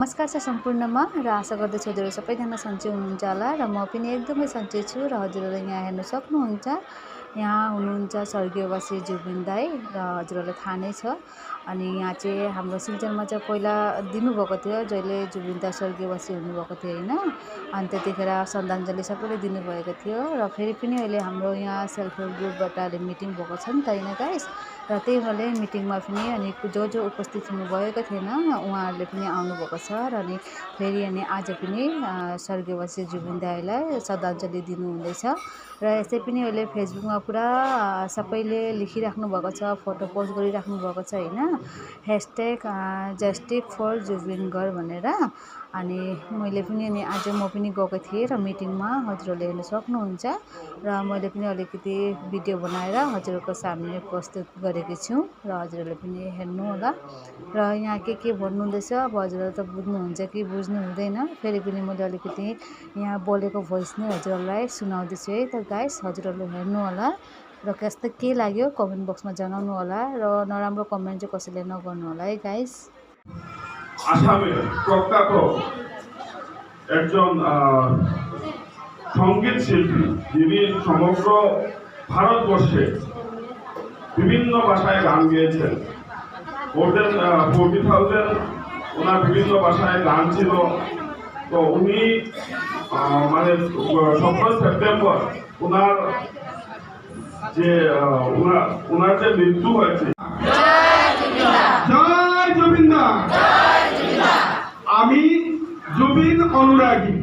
नमस्कार छ सम्पूर्णमा र आशा गर्दछु हजुरहरू सबैजना सन्चै हुनुहुन्छ होला र म पनि एकदमै सन्चै छु र हजुरहरूले यहाँ हेर्न सक्नुहुन्छ यहाँ हुनुहुन्छ स्वर्गीयवासी जुबिन दाई र हजुरहरूलाई थाहा नै छ। अनि यहाँ चाहिँ हाम्रो सिलचरमा चाहिँ पहिला दिनुभएको थियो जहिले जुबिन दा स्वर्गीयवासी हुनुभएको थियो होइन। अनि त्यतिखेर श्रद्धाञ्जली सबैले दिनुभएको थियो र फेरि पनि अहिले हाम्रो यहाँ सेल्फ हेल्प ग्रुपबाट अहिले मिटिङ भएको छ नि त होइन गाइस। र त्यही भएर मिटिङमा पनि अनि जो उपस्थित हुनुभएको थिएन उहाँहरूले पनि आउनुभएको छ र अनि फेरि अनि आज पनि स्वर्गीयवासी जुबिन दाईलाई श्रद्धाञ्जली दिनुहुँदैछ। र यसै पनि अहिले फेसबुकमा पुरा सबैले लेखिराख्नु भएको छ, फोटो पोस्ट गरिराख्नु भएको छ होइन, #जस्टिस4जुबिनगर भनेर। अनि मैले पनि अनि आज म पनि गएको थिएँ र मिटिङमा हजुरहरूले हेर्न सक्नुहुन्छ र मैले पनि अलिकति भिडियो बनाएर हजुरहरूको सामने प्रस्तुत गरेकी छु र हजुरहरूले पनि हेर्नु होला। र यहाँ के भन्नुहुँदैछ अब हजुरहरू त बुझ्नुहुन्छ कि बुझ्नु हुँदैन, फेरि पनि मैले अलिकति यहाँ बोलेको भोइस नै हजुरहरूलाई सुनाउँदैछु है त गाइस। हजुरहरूले हेर्नु होला र कस्तो के लाग्यो कमेन्ट बक्समा जनाउनु होला र नराम्रो कमेन्ट चाहिँ कसैले नगर्नु होला है गाइस। আসামের প্রখ্যাত একজন সঙ্গীত শিল্পী, যিনি সমগ্র ভারতবর্ষে বিভিন্ন ভাষায় গান গেয়েছেন। মোর দেন 40,000 ওনার বিভিন্ন ভাষায় গান ছিল। তো উনি মানে 17 সেপ্টেম্বর ওনার যে মৃত্যু হয়েছে। জয় জুবিন দা। আমি জুবিন অনুরাগী।